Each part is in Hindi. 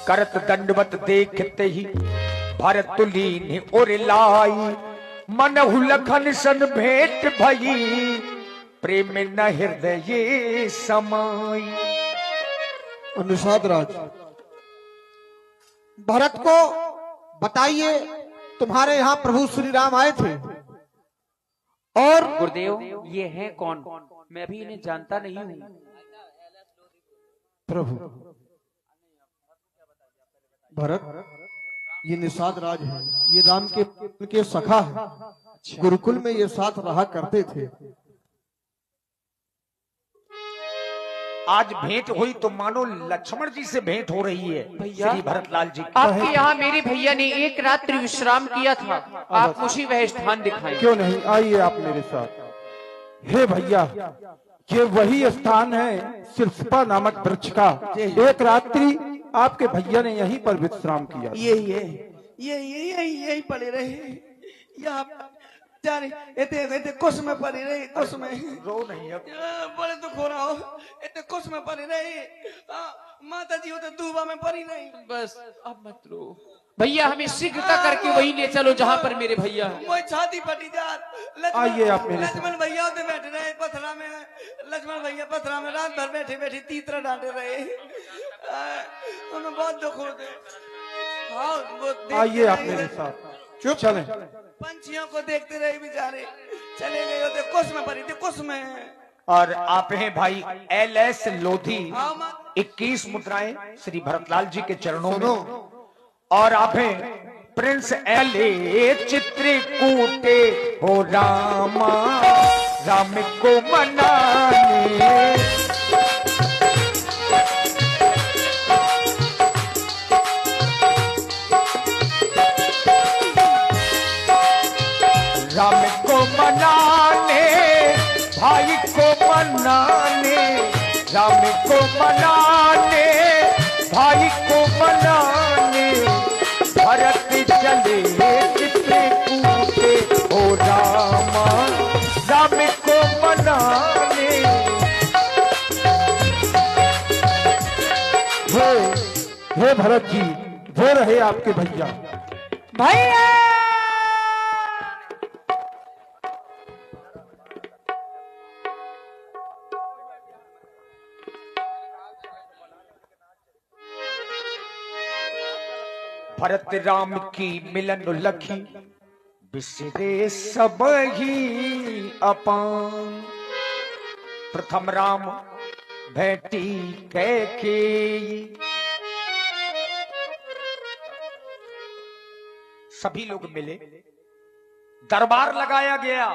करत दंडवत देखते ही भरत तुलीन और लाई, मनहु लखन सन भेंट भई, प्रेम न हृदय समाई। निषाद राज, भरत को बताइए तुम्हारे यहाँ प्रभु श्री राम आए थे और गुरुदेव ये हैं कौन? मैं अभी इन्हें जानता नहीं हूँ। प्रभु भरत, ये निषाद राज है, ये राम के सखा है। गुरुकुल में ये साथ रहा करते थे। आज भेंट हुई तो मानो लक्ष्मण जी से भेंट हो रही है भैया, श्री भरतलाल जी। आपके यहाँ मेरे भैया ने एक रात्रि विश्राम किया था, आप मुझे वह स्थान दिखाएं। क्यों नहीं, आइए आप मेरे साथ। हे भैया, ये वही स्थान है सिरसपा नामक वृक्ष का। एक रात्रि आपके भैया ने यहीं पर विश्राम किया। यही पड़े रहे यहाँ जाने एते कुछ में पड़ी रही, कुछ में रो नहीं अब बड़े दुख हो रहा हो, एते कुछ में पड़ी रही। माता जी होते दूबा में पड़ी नहीं। बस अब मत रो भैया, हमें शीघ्रता करके वहीं ले चलो जहाँ पर मेरे भैया हैं। मोई छाती फटी जात। आइए आप मेरे साथ। लक्ष्मण भैया होते बैठे रहे पथरा में, लक्ष्मण भैया पथरा में रात भर बैठे बैठे तीतरा डांटे रहे। उन्हें बहुत दुख होते। आइए आप मेरे साथ, चुप चलें। पंछियों को देखते रहे बेचारे, चले गए होते कुछ में पड़ी थी, कुछ में। और आप हैं भाई LS लोधी, 21 मुद्राएं श्री भरतलाल जी के चरणों में। और आप हैं प्रिंस LA चित्रकूटे हो रामा, राम को मनाने। राम को मनाने, भाई को मनाने, राम को मनाने, भाई को मनाने, भरत चले चित्रकूटे हो रामा, राम को मनाने। हे भरत जी, वो रहे आपके भैया। भैया भरत राम की मिलन लखी, बिसरे सब ही अपान। प्रथम राम भेटी कैकेयी, सभी लोग मिले, दरबार लगाया गया।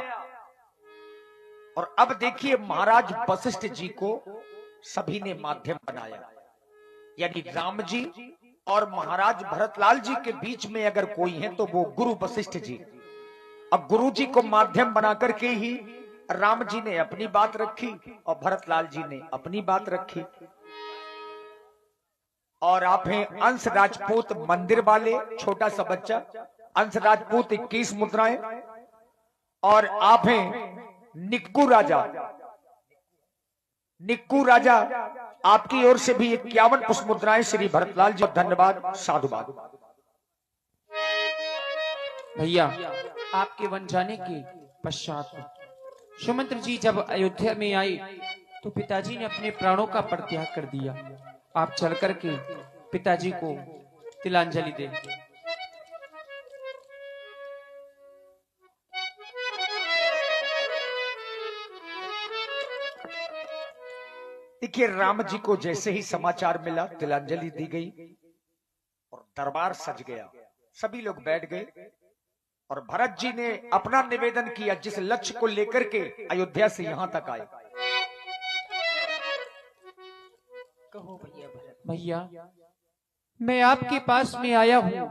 और अब देखिए महाराज वशिष्ठ जी को सभी ने माध्यम बनाया, यानी राम जी और महाराज भरतलाल जी के बीच में अगर कोई है तो वो गुरु वशिष्ठ जी। अब गुरु जी को माध्यम बना करके ही राम जी ने अपनी बात रखी और भरतलाल जी ने अपनी बात रखी। और आप हैं अंश राजपूत मंदिर वाले, छोटा सा बच्चा अंश राजपूत 21 मुद्राएं। और आप हैं निक्कू राजा, निक्कू राजा आपकी ओर से भी 51 पुष्प मुद्राएं श्री भरतलाल जी। धन्यवाद, साधुवाद। भैया, आपके वन जाने के पश्चात सुमंत्र जी जब अयोध्या में आए तो पिताजी ने अपने प्राणों का परित्याग कर दिया। आप चल करके पिताजी को तिलांजलि दें। देखिए राम जी को जैसे ही समाचार मिला तिलांजलि दी गई और दरबार सज गया, सभी लोग बैठ गए। और भरत जी ने अपना निवेदन किया जिस लक्ष्य को लेकर के अयोध्या से यहां तक आए। कहो भैया। भैया, मैं आपके पास में आया हूं,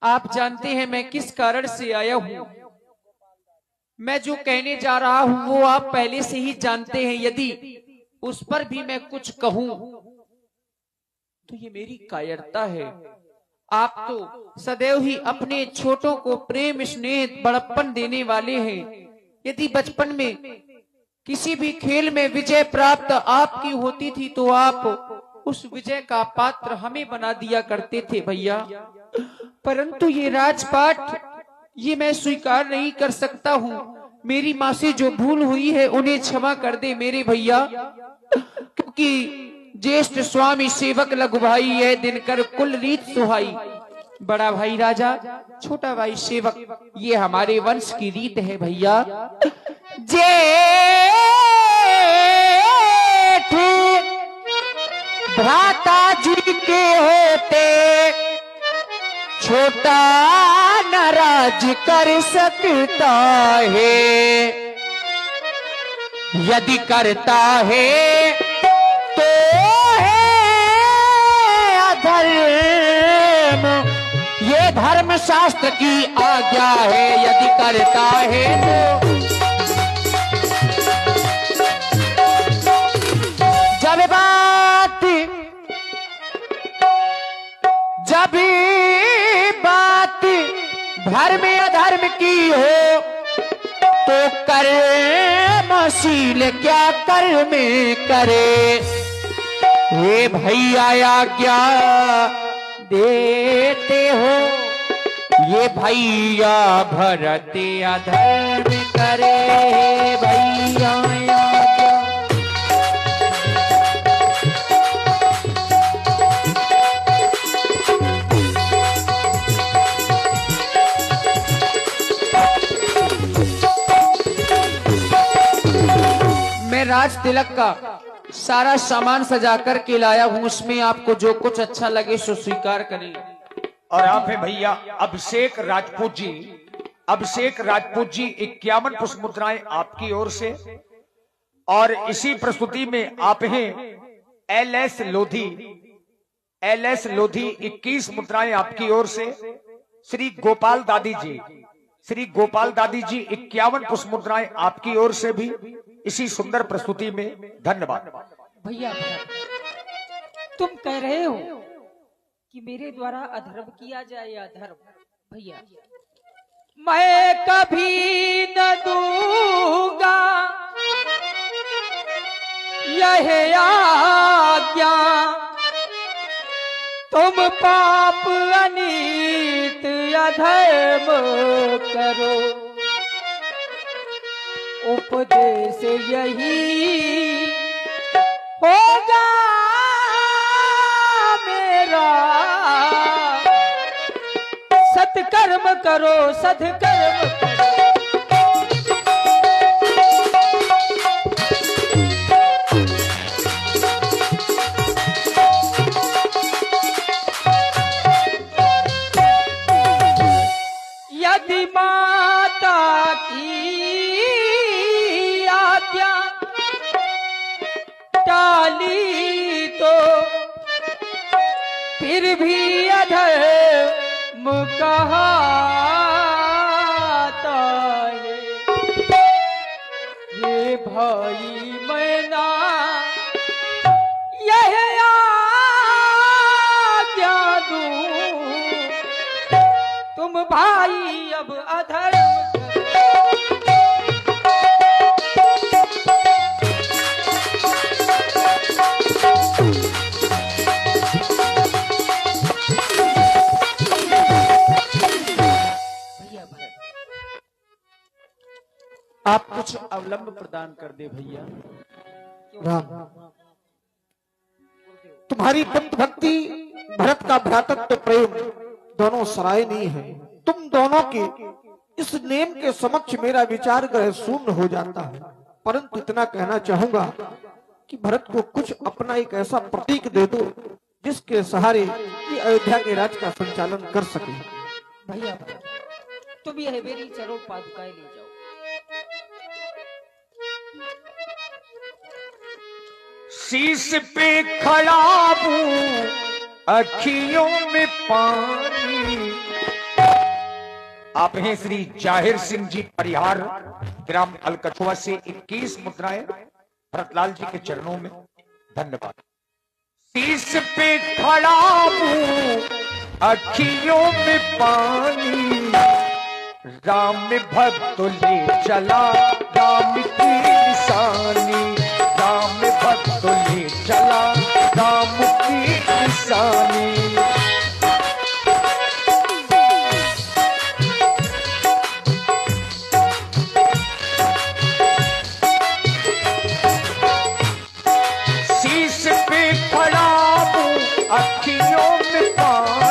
आप जानते हैं मैं किस कारण से आया हूं। मैं जो कहने जा रहा हूं वो आप पहले से ही जानते हैं। यदि उस पर भी मैं कुछ कहूं तो ये मेरी कायरता है। आप तो सदैव ही अपने छोटों को प्रेम स्नेह बड़प्पन देने वाले हैं। यदि बचपन में किसी भी खेल में विजय प्राप्त आपकी होती थी तो आप उस विजय का पात्र हमें बना दिया करते थे भैया। परंतु ये राजपाट ये मैं स्वीकार नहीं कर सकता हूँ। मेरी माँ से जो भूल हुई है उन्हें क्षमा कर दे मेरे भैया, क्योंकि ज्येष्ठ स्वामी सेवक लघु भाई है दिनकर कुल रीत सुहाई। बड़ा भाई राजा, छोटा भाई सेवक, ये हमारे वंश की रीत है भैया। जेठ भ्राता जी के होते छोटा नाराज कर सकता है, यदि करता है तो है अधर्म, ये धर्म शास्त्र की आज्ञा है, यदि करता है तो। जब बात धर्म अधर्म की हो तो कर्मशील क्या कर्म करे। ये भैया आज्ञा देते हो, ये भैया भरत अधर्म करे, भैया आज्ञा। मैं राज तिलक का सारा सामान सजा कर के लाया हूँ, उसमें आपको जो कुछ अच्छा लगे सो स्वीकार करें। और आप हैं भैया अभिषेक राजपूत जी। अभिषेक राजपूत जी 51 पुष्प मुद्राएं आपकी ओर से, और इसी प्रस्तुति में आप हैं एलएस लोधी। एलएस लोधी 21 मुद्राएं आपकी ओर से। श्री गोपाल दादी जी, श्री गोपाल दादी जी 51 पुष्प मुद्राएं आपकी ओर से भी इसी सुंदर प्रस्तुति में। धन्यवाद भैया। तुम कह रहे हो कि मेरे द्वारा अधर्म किया जाए या धर्म? भैया मैं कभी न दूंगा यह आज्ञा, तुम पाप अनीत अधर्म करो, उपदेश यही होगा मेरा, सत्कर्म करो सत्कर्म करो। यदि माता की आज्ञा टाली तो फिर भी अधर्म कहाता है। ये भाई मैना यह आज्ञा दूं, तुम भाई अब अधर्म आप कुछ अवलंब प्रदान कर दे भैया। राम, तुम्हारी दत्त भक्ति, भरत का भ्रातृत्व प्रेम दोनों सराहनीय है। तुम दोनों के इस नेम के समक्ष मेरा विचार ग्रह शून्य हो जाता है, परंतु इतना कहना चाहूंगा कि भरत को कुछ अपना एक ऐसा प्रतीक दे दो जिसके सहारे ये अयोध्या के राज का संचालन कर सके। भैया तुम यह मेरी चलो पादुकाएं ले जाओ। शीश पे खड़ा हूँ अखियों में पानी। आप हैं श्री जाहिर सिंह जी परिहार, ग्राम अलकछुआ से 21 मुद्राएं भरतलाल जी के चरणों में। धन्यवाद। शीश पे खड़ा हूँ अखियों में पानी, राम भक्त ले चला राम की निशानी, राम भक्त ले चला राम निशानी। शीश पे खड़ा हूँ, अखियों में पानी।